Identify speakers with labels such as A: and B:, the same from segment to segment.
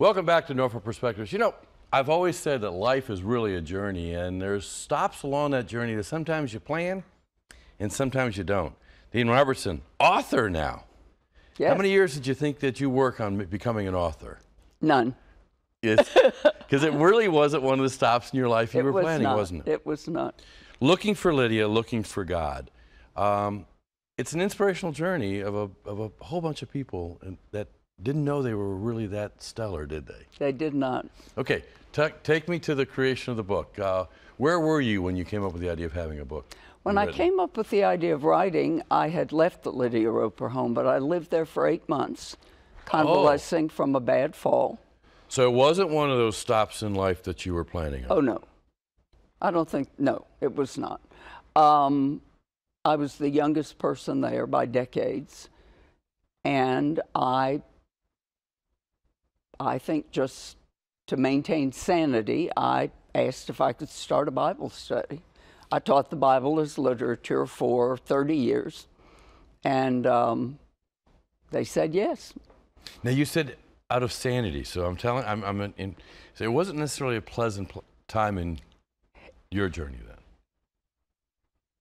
A: Welcome back to Norfolk Perspectives. You know, I've always said that life is really a journey, and there's stops along that journey that sometimes you plan and sometimes you don't. Dean Robertson, author now.
B: Yes.
A: How many years did you think that you work on becoming an author?
B: None.
A: Because it really wasn't one of the stops in your life you were planning, wasn't it?
B: It was not.
A: Looking for Lydia, looking for God. It's an inspirational journey of a whole bunch of people that didn't know they were really that stellar, did they?
B: They did not.
A: Okay, take me to the creation of the book. Where were you when you came up with the idea of having a book?
B: When I came up with the idea of writing, I had left the Lydia Roper home, but I lived there for 8 months, convalescing from a bad fall.
A: So it wasn't one of those stops in life that you were planning on?
B: Oh, no. I don't think, no, it was not. I was the youngest person there by decades, and I think just to maintain sanity, I asked if I could start a Bible study. I taught the Bible as literature for 30 years, and they said yes.
A: Now you said out of sanity, so so it wasn't necessarily a pleasant time in your journey then.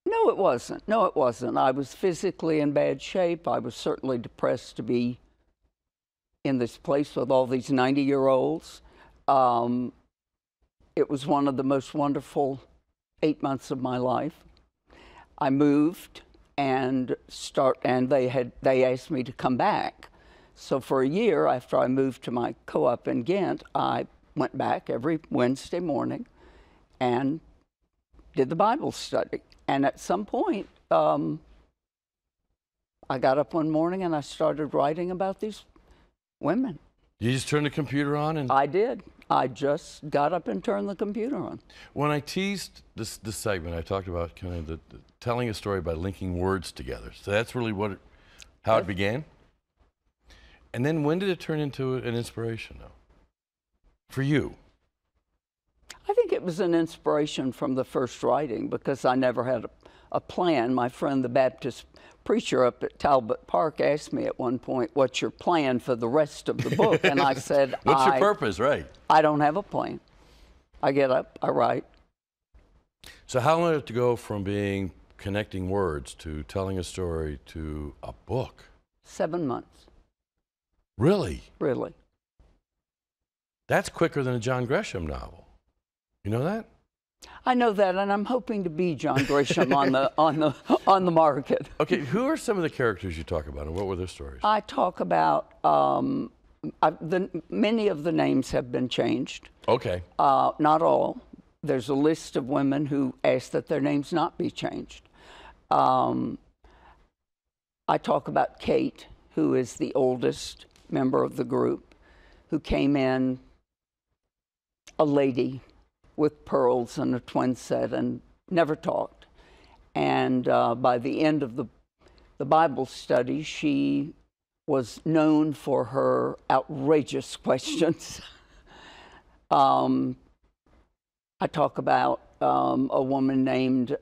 B: No, it wasn't. No, it wasn't. I was physically in bad shape. I was certainly depressed to be in this place with all these 90-year-olds. It was one of the most wonderful 8 months of my life. I moved and they asked me to come back. So for a year after I moved to my co-op in Ghent, I went back every Wednesday morning and did the Bible study. And at some point, I got up one morning and I started writing about these women.
A: You just turned the computer on and...
B: I did. I just got up and turned the computer on.
A: When I teased this segment, I talked about kind of the telling a story by linking words together. So that's really how it began? And then when did it turn into an inspiration, though, for you?
B: I think it was an inspiration from the first writing because I never had a plan. My friend, the Baptist preacher up at Talbot Park, asked me at one point, "What's your plan for the rest of the book?" And I said,
A: "What's your purpose?" Right.
B: I don't have a plan. I get up, I write.
A: So how long did it go from being connecting words to telling a story to a book?
B: 7 months.
A: Really?
B: Really.
A: That's quicker than a John Grisham novel. You know that?
B: I know that, and I'm hoping to be John Grisham on the market.
A: Okay, who are some of the characters you talk about, and what were their stories?
B: I talk about many of the names have been changed.
A: Okay.
B: Not all. There's a list of women who asked that their names not be changed. I talk about Kate, who is the oldest member of the group, who came in a lady with pearls and a twin set and never talked. And by the end of the Bible study, she was known for her outrageous questions. I talk about a woman named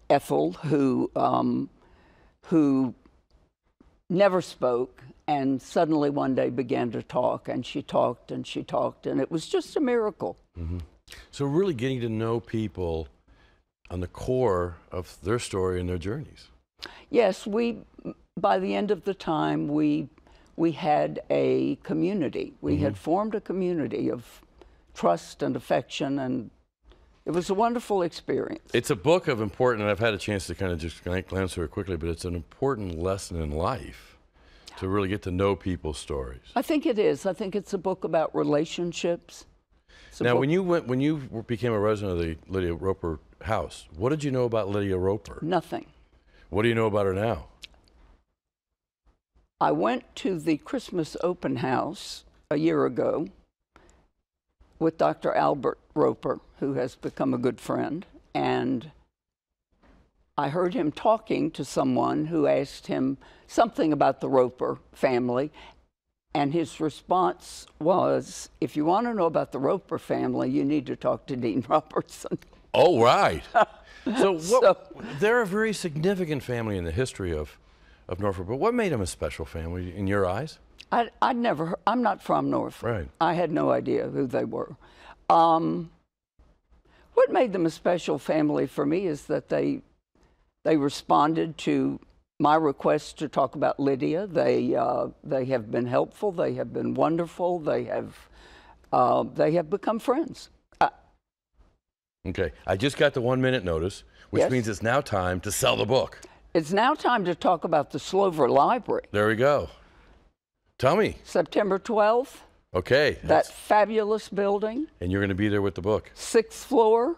B: Ethel who never spoke and suddenly one day began to talk, and she talked and she talked, and it was just a miracle.
A: Mm-hmm. So really getting to know people on the core of their story and their journeys.
B: Yes, by the end of the time, we had a community. We had formed a community of trust and affection, and it was a wonderful experience.
A: It's a book of important, and I've had a chance to kind of just glance through it quickly, but it's an important lesson in life to really get to know people's stories.
B: I think it is. I think it's a book about relationships.
A: Now, when you became a resident of the Lydia Roper house, what did you know about Lydia Roper?
B: Nothing.
A: What do you know about her now?
B: I went to the Christmas open house a year ago with Dr. Albert Roper, who has become a good friend, and I heard him talking to someone who asked him something about the Roper family, and his response was, "If you want to know about the Roper family, you need to talk to Dean Robertson."
A: Oh, right. So they're a very significant family in the history of Norfolk, but what made them a special family in your eyes?
B: I'd never. I'm not from Norfolk.
A: Right.
B: I had no idea who they were. What made them a special family for me is that they responded to my request to talk about Lydia. They have been helpful. They have been wonderful. They have become friends.
A: Okay. I just got the 1 minute notice, which
B: Yes.
A: means it's now time to sell the book.
B: It's now time to talk about the Slover Library.
A: There we go. Tell me.
B: September 12th,
A: Okay.
B: that fabulous building,
A: And you're going to be there with the book.
B: 6th floor.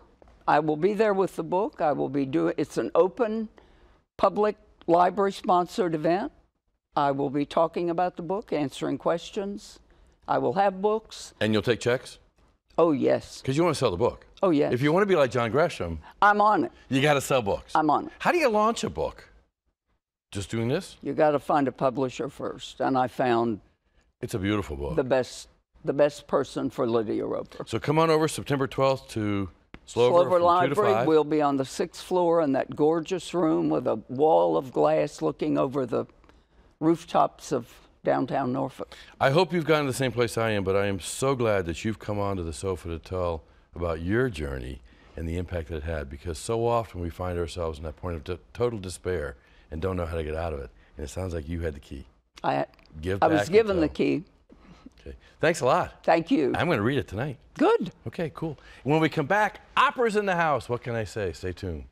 B: I will be there with the book. I will be doing. It's an open, public library-sponsored event. I will be talking about the book, answering questions. I will have books.
A: And you'll take checks?
B: Oh yes.
A: Because you want to sell the book.
B: Oh yes.
A: If you want to be like John Gresham,
B: I'm on it.
A: you got to sell books.
B: I'm on it.
A: How do you launch a book? Just doing this?
B: You got to find a publisher first, and I found
A: It's a beautiful book.
B: the best person for Lydia Roper.
A: So come on over September 12th to Slover
B: Slover
A: from 2 to 5.
B: Library will be on the 6th floor in that gorgeous room with a wall of glass looking over the rooftops of downtown Norfolk.
A: I hope you've gone to the same place I am, but I am so glad that you've come onto the sofa to tell about your journey and the impact that it had, because so often we find ourselves in that point of total despair and don't know how to get out of it. And it sounds like you had the key.
B: I
A: Give
B: was
A: back and
B: given the
A: tell.
B: key.
A: Okay. Thanks a lot.
B: Thank you.
A: I'm going to read it tonight.
B: Good.
A: Okay, cool. When we come back, opera's in the house. What can I say? Stay tuned.